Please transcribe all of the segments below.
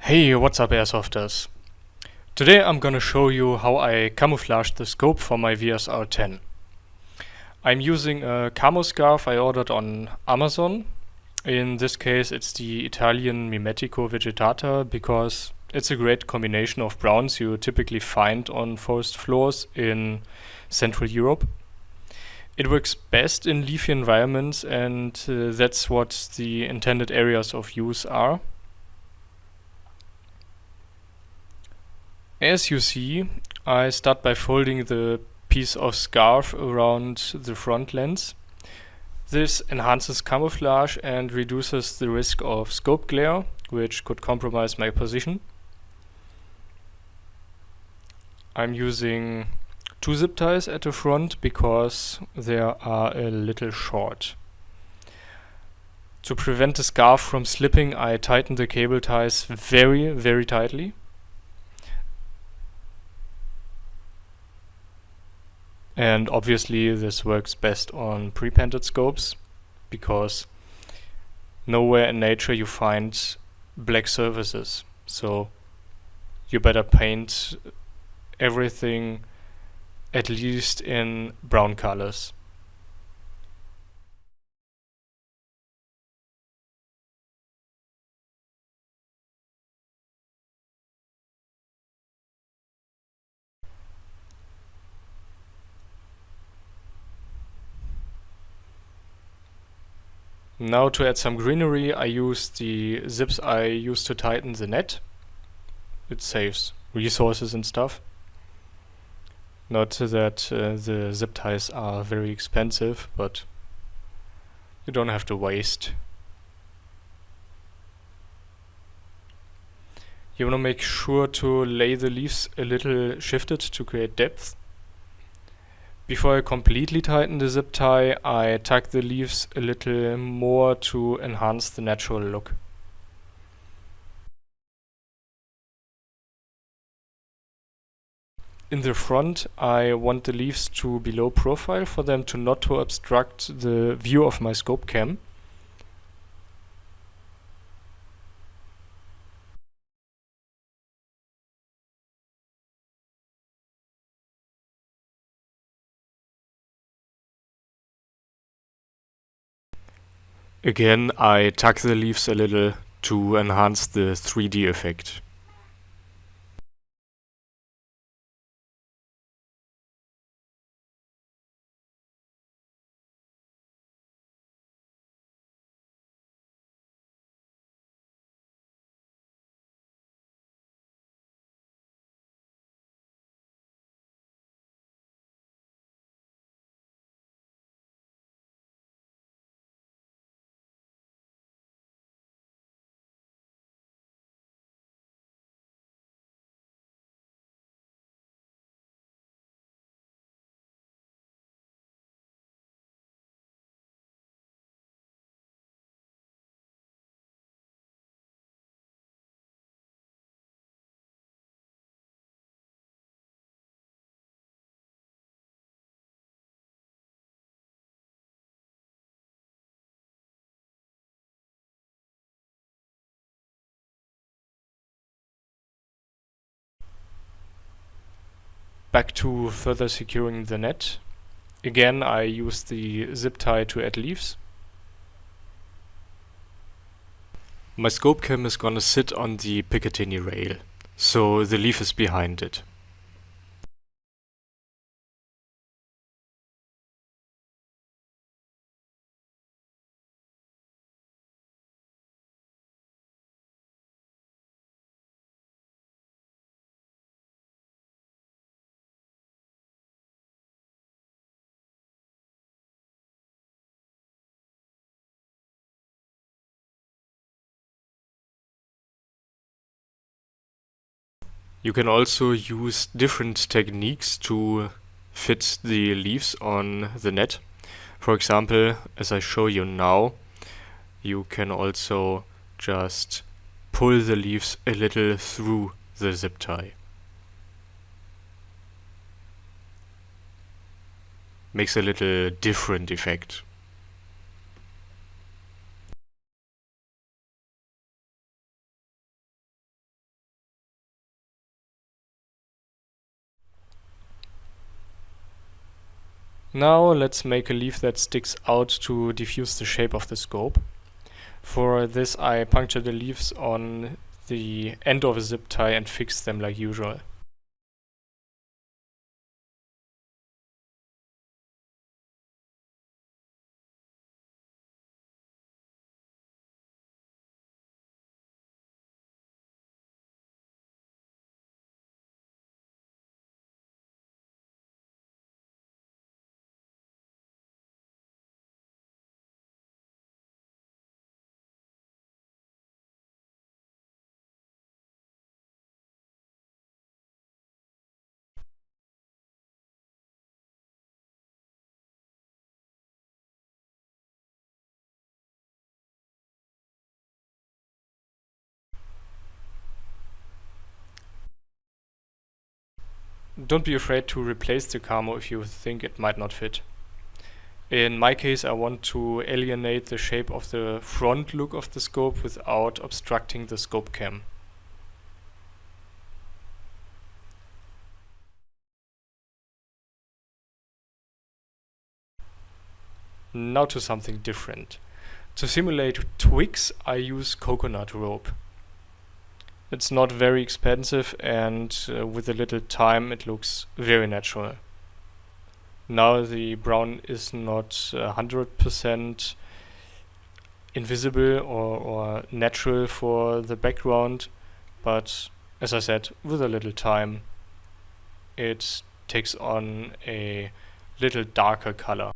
Hey, what's up airsofters? Today I'm gonna show you how I camouflaged the scope for my VSR-10. I'm using a camo scarf I ordered on Amazon. In this case it's the Italian Mimetico Vegetata because it's a great combination of browns you typically find on forest floors in Central Europe. It works best in leafy environments and that's what the intended areas of use are. As you see, I start by folding the piece of scarf around the front lens. This enhances camouflage and reduces the risk of scope glare, which could compromise my position. I'm using 2 zip ties at the front because they are a little short. To prevent the scarf from slipping, I tighten the cable ties very, very tightly. And obviously this works best on pre-painted scopes because nowhere in nature you find black surfaces. So you better paint everything at least in brown colors. Now to add some greenery, I use the zips I used to tighten the net. It saves resources and stuff. Not that the zip ties are very expensive, but you don't have to waste. You want to make sure to lay the leaves a little shifted to create depth. Before I completely tighten the zip tie, I tuck the leaves a little more to enhance the natural look. In the front, I want the leaves to be low profile for them not to obstruct the view of my scope cam. Again, I tuck the leaves a little to enhance the 3D effect. Back to further securing the net. Again, I use the zip tie to add leaves. My scope cam is gonna sit on the Picatinny rail, so the leaf is behind it. You can also use different techniques to fit the leaves on the net. For example, as I show you now, you can also just pull the leaves a little through the zip tie. Makes a little different effect. Now let's make a leaf that sticks out to diffuse the shape of the scope. For this I puncture the leaves on the end of a zip tie and fix them like usual. Don't be afraid to replace the camo if you think it might not fit. In my case, I want to alienate the shape of the front look of the scope without obstructing the scope cam. Now to something different. To simulate twigs, I use coconut rope. It's not very expensive and with a little time it looks very natural. Now the brown is not 100% invisible or natural for the background, but as I said, with a little time it takes on a little darker color.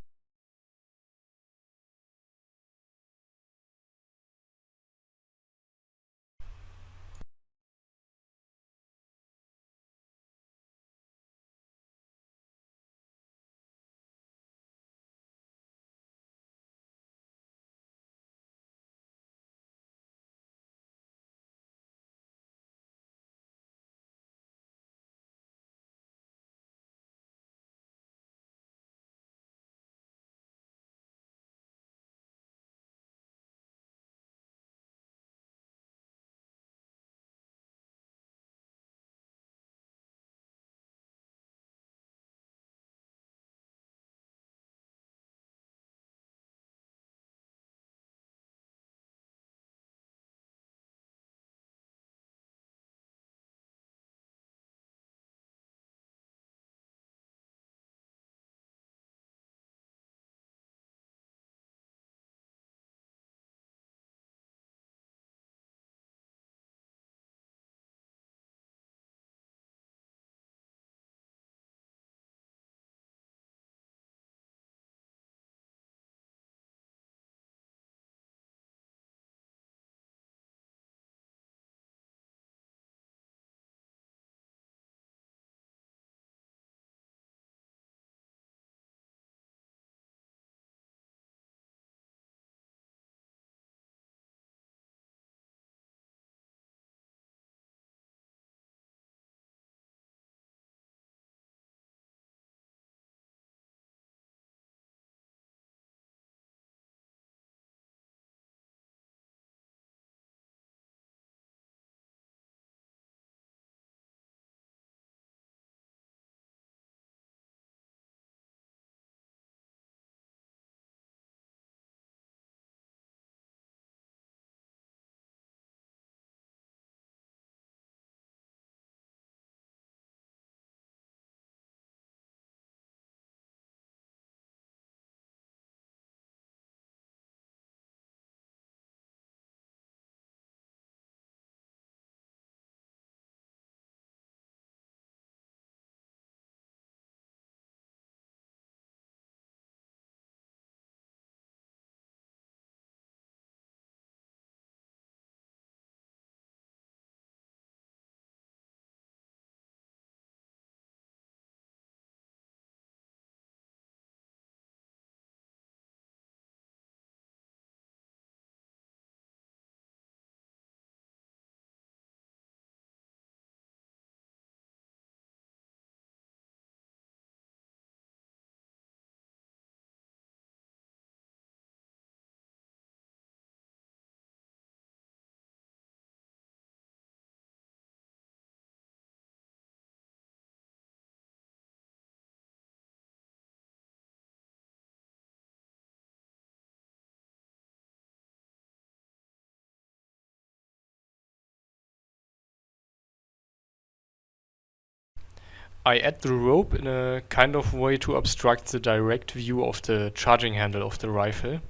I add the rope in a kind of way to obstruct the direct view of the charging handle of the rifle.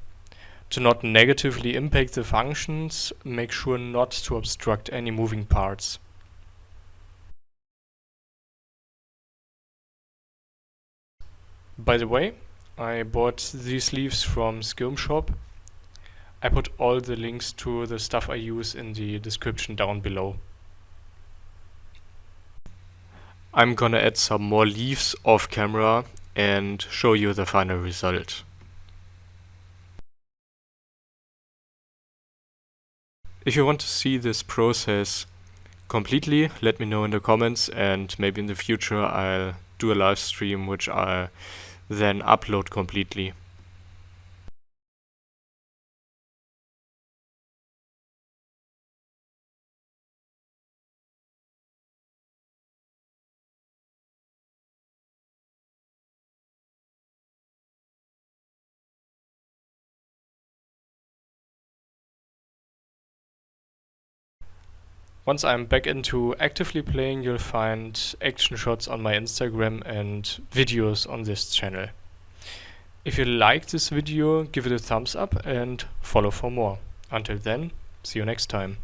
To not negatively impact the functions, make sure not to obstruct any moving parts. By the way, I bought these leaves from Skirm Shop. I put all the links to the stuff I use in the description down below. I'm gonna add some more leaves off camera and show you the final result. If you want to see this process completely, let me know in the comments, and maybe in the future I'll do a live stream which I'll then upload completely. Once I'm back into actively playing, you'll find action shots on my Instagram and videos on this channel. If you like this video, give it a thumbs up and follow for more. Until then, see you next time.